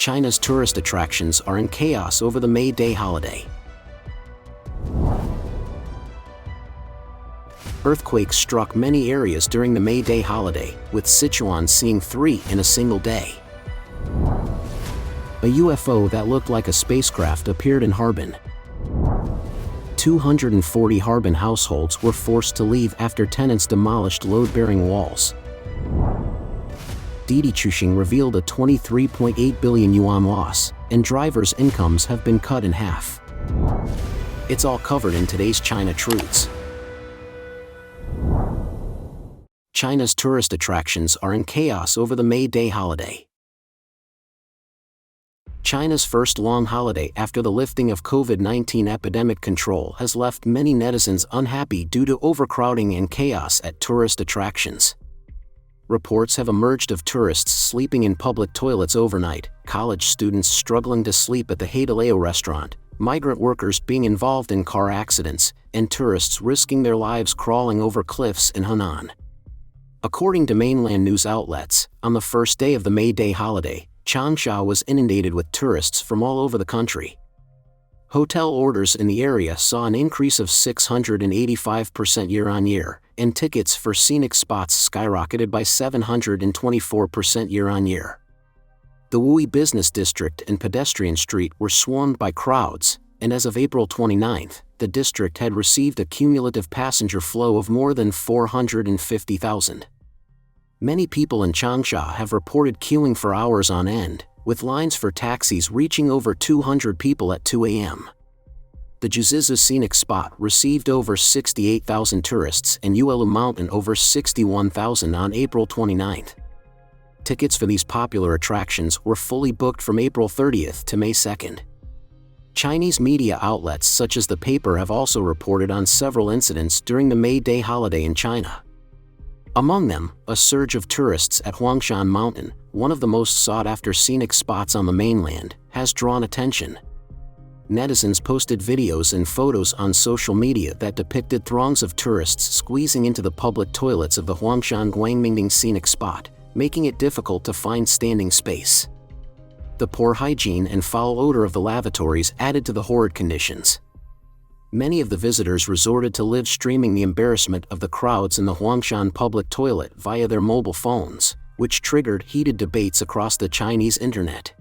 China's tourist attractions are in chaos over the May Day holiday. Earthquakes struck many areas during the May Day holiday, with Sichuan seeing 3 in a single day. A UFO that looked like a spacecraft appeared in Harbin. 240 Harbin households were forced to leave after tenants demolished load-bearing walls. Didi Chuxing revealed a 23.8 billion yuan loss, and drivers' incomes have been cut in half. It's all covered in today's China Truths. China's tourist attractions are in chaos over the May Day holiday. China's first long holiday after the lifting of COVID-19 epidemic control has left many netizens unhappy due to overcrowding and chaos at tourist attractions. Reports have emerged of tourists sleeping in public toilets overnight, college students struggling to sleep at the Didi restaurant, migrant workers being involved in car accidents, and tourists risking their lives crawling over cliffs in Henan. According to mainland news outlets, on the first day of the May Day holiday, Changsha was inundated with tourists from all over the country. Hotel orders in the area saw an increase of 685% year-on-year, and tickets for scenic spots skyrocketed by 724% year-on-year. The Wui Business District and Pedestrian Street were swarmed by crowds, and as of April 29th, the district had received a cumulative passenger flow of more than 450,000. Many people in Changsha have reported queuing for hours on end, with lines for taxis reaching over 200 people at 2 a.m. The Jiuzizi scenic spot received over 68,000 tourists and Yuelu Mountain over 61,000 on April 29th. Tickets for these popular attractions were fully booked from April 30th to May 2nd. Chinese media outlets such as the paper have also reported on several incidents during the May Day holiday in China. Among them, a surge of tourists at Huangshan Mountain, one of the most sought-after scenic spots on the mainland, has drawn attention. Netizens posted videos and photos on social media that depicted throngs of tourists squeezing into the public toilets of the Huangshan Guangmingding scenic spot, making it difficult to find standing space. The poor hygiene and foul odor of the lavatories added to the horrid conditions. Many of the visitors resorted to live streaming the embarrassment of the crowds in the Huangshan public toilet via their mobile phones, which triggered heated debates across the Chinese internet.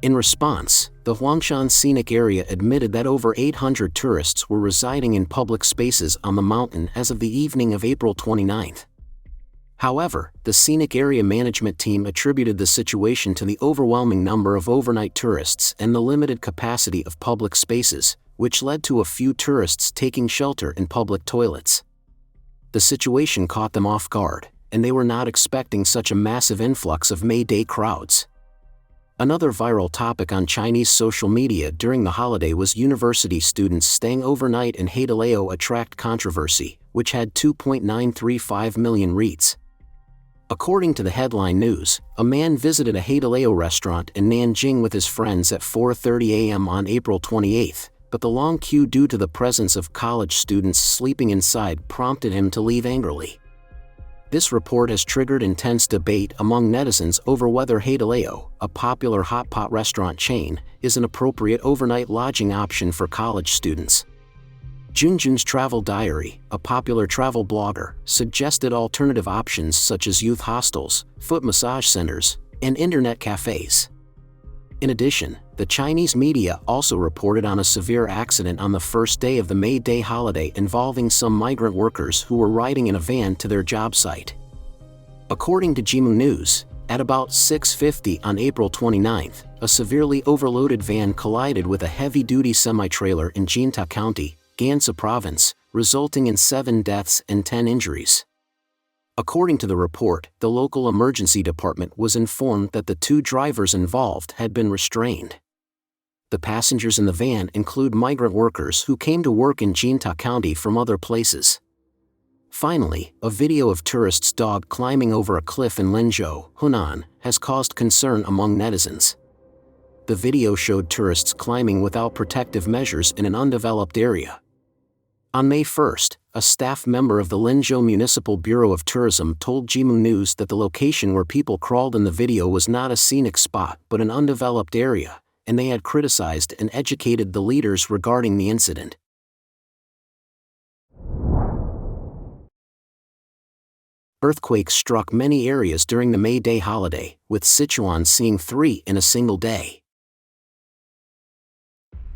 In response, the Huangshan scenic area admitted that over 800 tourists were residing in public spaces on the mountain as of the evening of April 29th. However, the scenic area management team attributed the situation to the overwhelming number of overnight tourists and the limited capacity of public spaces, which led to a few tourists taking shelter in public toilets. The situation caught them off guard, and they were not expecting such a massive influx of May Day crowds. Another viral topic on Chinese social media during the holiday was university students staying overnight in Didi attract controversy, which had 2.935 million retweets. According to the headline news, a man visited a Didi restaurant in Nanjing with his friends at 4:30 a.m. on April 28th, but the long queue due to the presence of college students sleeping inside prompted him to leave angrily. This report has triggered intense debate among netizens over whether Didi, a popular hot pot restaurant chain, is an appropriate overnight lodging option for college students. Junjun's Travel Diary, a popular travel blogger, suggested alternative options such as youth hostels, foot massage centers, and internet cafes. In addition, the Chinese media also reported on a severe accident on the first day of the May Day holiday involving some migrant workers who were riding in a van to their job site. According to Jimu News, at about 6:50 on April 29th, a severely overloaded van collided with a heavy-duty semi-trailer in Jinta County, Gansu Province, resulting in 7 deaths and 10 injuries. According to the report, the local emergency department was informed that the 2 drivers involved had been restrained. The passengers in the van include migrant workers who came to work in Jinta County from other places. Finally, a video of tourists' dog climbing over a cliff in Lenzhou, Hunan, has caused concern among netizens. The video showed tourists climbing without protective measures in an undeveloped area. On May 1st, a staff member of the Linzhou Municipal Bureau of Tourism told Jimu News that the location where people crawled in the video was not a scenic spot but an undeveloped area, and they had criticized and educated the leaders regarding the incident. Earthquakes struck many areas during the May Day holiday, with Sichuan seeing 3 in a single day.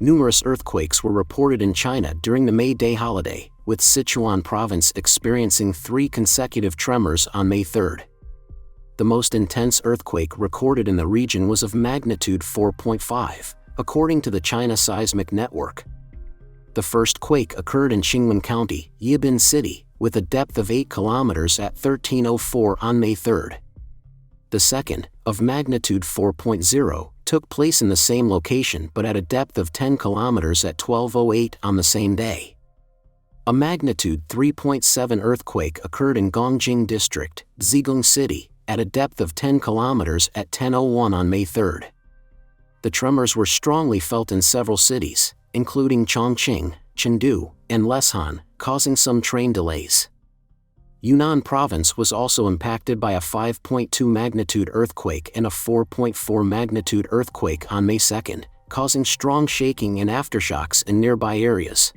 Numerous earthquakes were reported in China during the May Day holiday, with Sichuan province experiencing 3 consecutive tremors on May 3rd. The most intense earthquake recorded in the region was of magnitude 4.5, according to the China Seismic Network. The first quake occurred in Qingwen County, Yibin City, with a depth of 8 kilometers at 13:04 on May 3rd. The second, of magnitude 4.0, took place in the same location but at a depth of 10 kilometers at 12:08 on the same day. A magnitude 3.7 earthquake occurred in Gongjing District, Zhejiang City, at a depth of 10 kilometers at 10:01 on May 3rd. The tremors were strongly felt in several cities, including Chongqing, Chengdu, and Leshan, causing some train delays. Yunnan province was also impacted by a 5.2 magnitude earthquake and a 4.4 magnitude earthquake on May 2nd, causing strong shaking and aftershocks in nearby areas.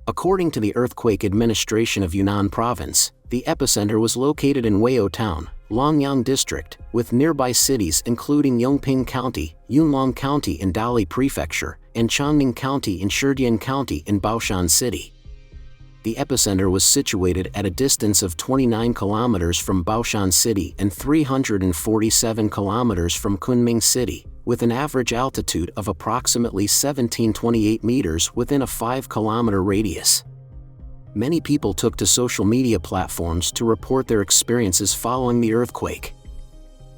According to the Earthquake Administration of Yunnan province, the epicenter was located in Weihou Town, Longyang District, with nearby cities including Yongping County, Yunlong County in Dali Prefecture, and Changning County in Shidian County in Baoshan City. The epicenter was situated at a distance of 29 kilometers from Baoshan City and 347 kilometers from Kunming City, with an average altitude of approximately 1728 meters within a 5-kilometer radius. Many people took to social media platforms to report their experiences following the earthquake.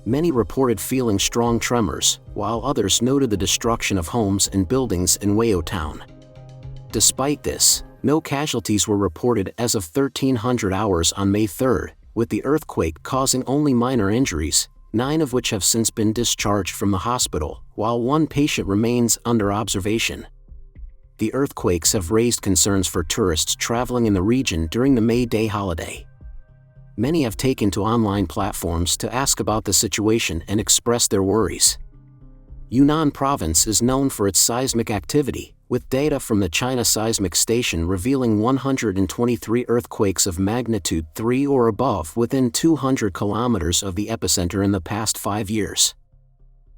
Many reported feeling strong tremors, while others noted the destruction of homes and buildings in Weihou Town. Despite this, no casualties were reported as of 1300 hours on May 3rd, with the earthquake causing only minor injuries, 9 of which have since been discharged from the hospital, while 1 patient remains under observation. The earthquakes have raised concerns for tourists traveling in the region during the May Day holiday. Many have taken to online platforms to ask about the situation and express their worries. Yunnan province is known for its seismic activity, with data from the China Seismic Station revealing 123 earthquakes of magnitude 3 or above within 200 kilometers of the epicenter in the past 5 years.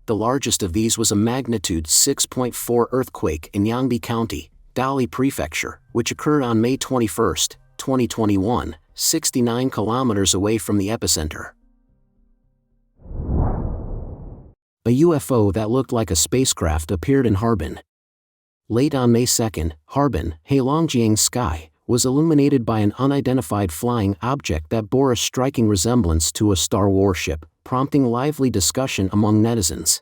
The largest of these was a magnitude 6.4 earthquake in Yangbi County, Dali Prefecture, which occurred on May 21, 2021, 69 kilometers away from the epicenter. A UFO that looked like a spacecraft appeared in Harbin. Late on May 2, Harbin, Heilongjiang's sky, was illuminated by an unidentified flying object that bore a striking resemblance to a star warship, prompting lively discussion among netizens.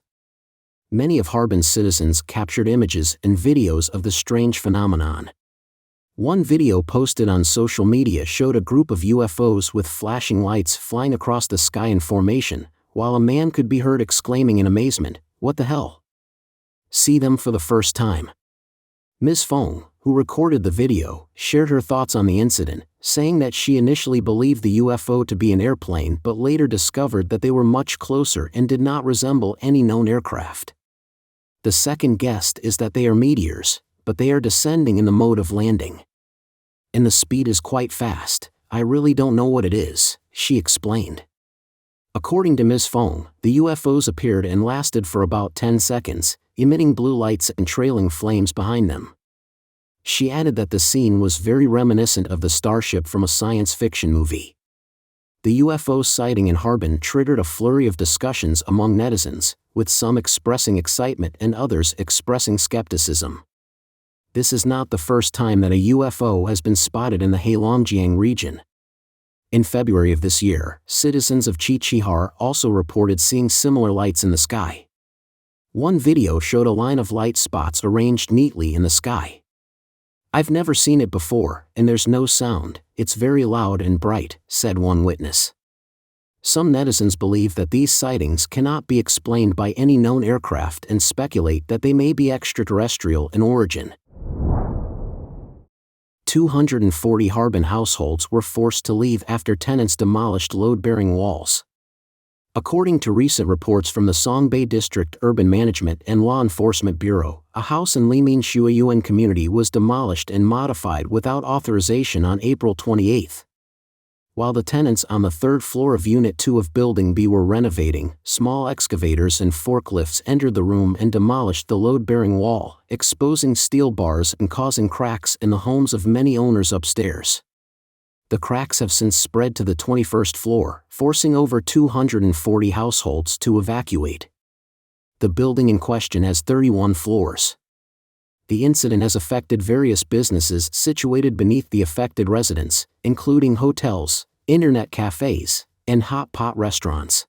Many of Harbin's citizens captured images and videos of the strange phenomenon. One video posted on social media showed a group of UFOs with flashing lights flying across the sky in formation, while a man could be heard exclaiming in amazement, "What the hell?" See them for the first time. Ms. Fong, who recorded the video, shared her thoughts on the incident, saying that she initially believed the UFO to be an airplane but later discovered that they were much closer and did not resemble any known aircraft. The second guess is that they are meteors, but they are descending in the mode of landing. And the speed is quite fast. I really don't know what it is, she explained. According to Ms. Fong, the UFOs appeared and lasted for about 10 seconds, emitting blue lights and trailing flames behind them. She added that the scene was very reminiscent of the starship from a science fiction movie. The UFO sighting in Harbin triggered a flurry of discussions among netizens, with some expressing excitement and others expressing skepticism. This is not the first time that a UFO has been spotted in the Heilongjiang region. In February of this year, citizens of Qiqihar also reported seeing similar lights in the sky. One video showed a line of light spots arranged neatly in the sky. "I've never seen it before, and there's no sound, it's very loud and bright," said one witness. Some netizens believe that these sightings cannot be explained by any known aircraft and speculate that they may be extraterrestrial in origin. 240 Harbin households were forced to leave after tenants demolished load-bearing walls. According to recent reports from the Songbei District Urban Management and Law Enforcement Bureau, a house in Liminshua Yuan community was demolished and modified without authorization on April 28. While the tenants on the third floor of Unit 2 of Building B were renovating, small excavators and forklifts entered the room and demolished the load-bearing wall, exposing steel bars and causing cracks in the homes of many owners upstairs. The cracks have since spread to the 21st floor, forcing over 240 households to evacuate. The building in question has 31 floors. The incident has affected various businesses situated beneath the affected residence, including hotels, internet cafes, and hot pot restaurants.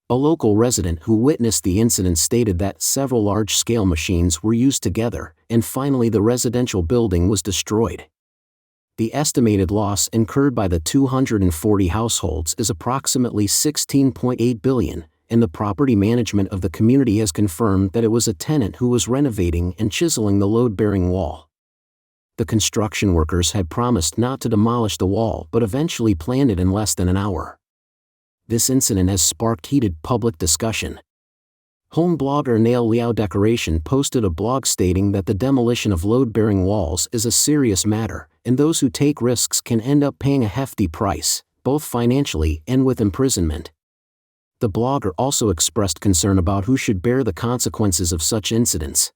A local resident who witnessed the incident stated that several large-scale machines were used together, and finally the residential building was destroyed. The estimated loss incurred by the 240 households is approximately 16.8 billion, and the property management of the community has confirmed that it was a tenant who was renovating and chiseling the load-bearing wall. The construction workers had promised not to demolish the wall but eventually planned it in less than an hour. This incident has sparked heated public discussion. Home blogger Nail Liao Decoration posted a blog stating that the demolition of load-bearing walls is a serious matter, and those who take risks can end up paying a hefty price, both financially and with imprisonment. The blogger also expressed concern about who should bear the consequences of such incidents.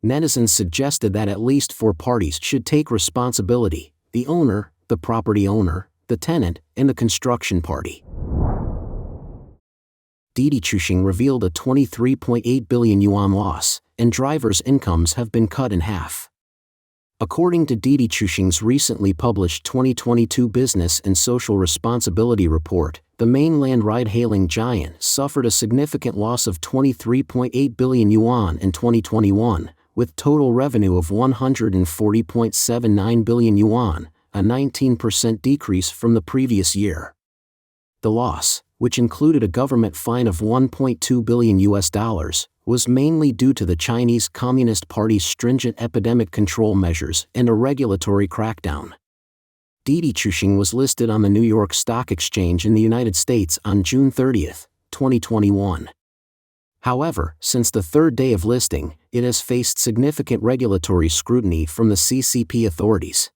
Netizens suggested that at least 4 parties should take responsibility: the owner, the property owner, the tenant, and the construction party. Didi Chushing revealed a 23.8 billion yuan loss, and drivers' incomes have been cut in half. According to Didi Chuxing's recently published 2022 Business and Social Responsibility Report, the mainland ride-hailing giant suffered a significant loss of 23.8 billion yuan in 2021, with total revenue of 140.79 billion yuan, a 19% decrease from the previous year. The loss, which included a government fine of $1.2 billion, was mainly due to the Chinese Communist Party's stringent epidemic control measures and a regulatory crackdown. Didi Chushing was listed on the New York Stock Exchange in the United States on June 30, 2021. However, since the third day of listing, it has faced significant regulatory scrutiny from the CCP authorities.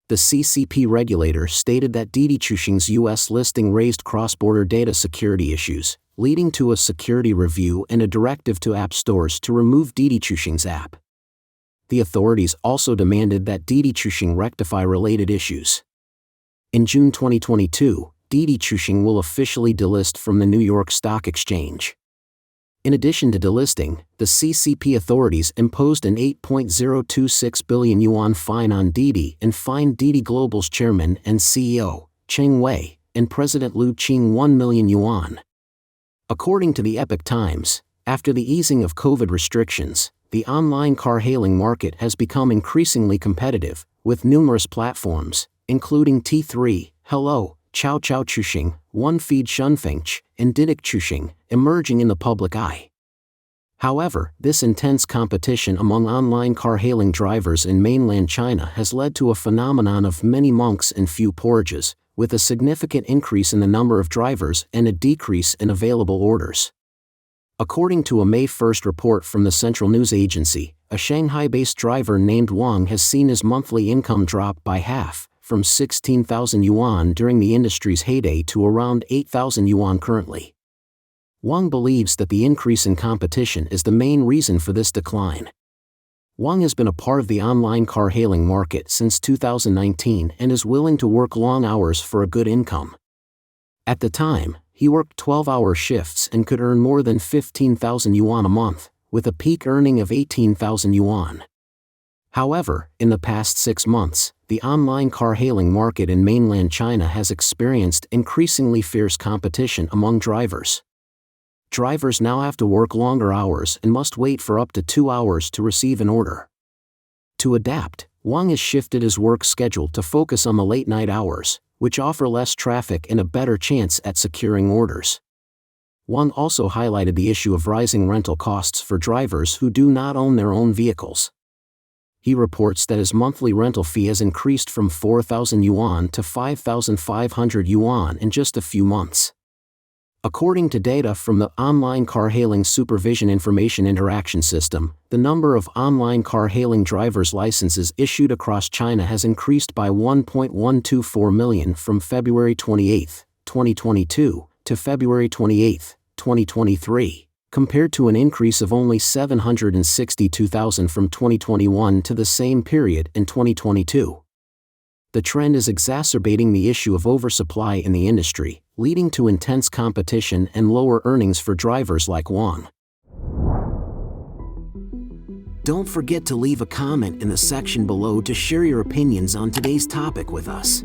The CCP regulator stated that Didi Chuxing's U.S. listing raised cross-border data security issues, leading to a security review and a directive to app stores to remove Didi Chuxing's app. The authorities also demanded that Didi Chuxing rectify related issues. In June 2022, Didi Chuxing will officially delist from the New York Stock Exchange. In addition to delisting, the CCP authorities imposed an 8.026 billion yuan fine on Didi and fined Didi Global's chairman and CEO, Cheng Wei, and President Liu Qing 1 million yuan. According to the Epoch Times, after the easing of COVID restrictions, the online car-hailing market has become increasingly competitive, with numerous platforms, including T3, Hello, Chao Chao Chuxing, OneFeed Shunfengch, and Didi Chuxing, emerging in the public eye. However, this intense competition among online car-hailing drivers in mainland China has led to a phenomenon of many monks and few porridges, with a significant increase in the number of drivers and a decrease in available orders. According to a May 1 report from the Central News Agency, a Shanghai-based driver named Wang has seen his monthly income drop by half, from 16,000 yuan during the industry's heyday to around 8,000 yuan currently. Wang believes that the increase in competition is the main reason for this decline. Wang has been a part of the online car-hailing market since 2019 and is willing to work long hours for a good income. At the time, he worked 12-hour shifts and could earn more than 15,000 yuan a month, with a peak earning of 18,000 yuan. However, in the past 6 months, the online car-hailing market in mainland China has experienced increasingly fierce competition among drivers. Drivers now have to work longer hours and must wait for up to 2 hours to receive an order. To adapt, Wang has shifted his work schedule to focus on the late-night hours, which offer less traffic and a better chance at securing orders. Wang also highlighted the issue of rising rental costs for drivers who do not own their own vehicles. He reports that his monthly rental fee has increased from 4,000 yuan to 5,500 yuan in just a few months. According to data from the Online Car Hailing Supervision Information Interaction System, the number of online car hailing driver's licenses issued across China has increased by 1.124 million from February 28, 2022, to February 28, 2023, compared to an increase of only 762,000 from 2021 to the same period in 2022. The trend is exacerbating the issue of oversupply in the industry, leading to intense competition and lower earnings for drivers like Wang. Don't forget to leave a comment in the section below to share your opinions on today's topic with us.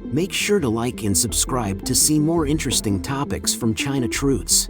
Make sure to like and subscribe to see more interesting topics from China Truths.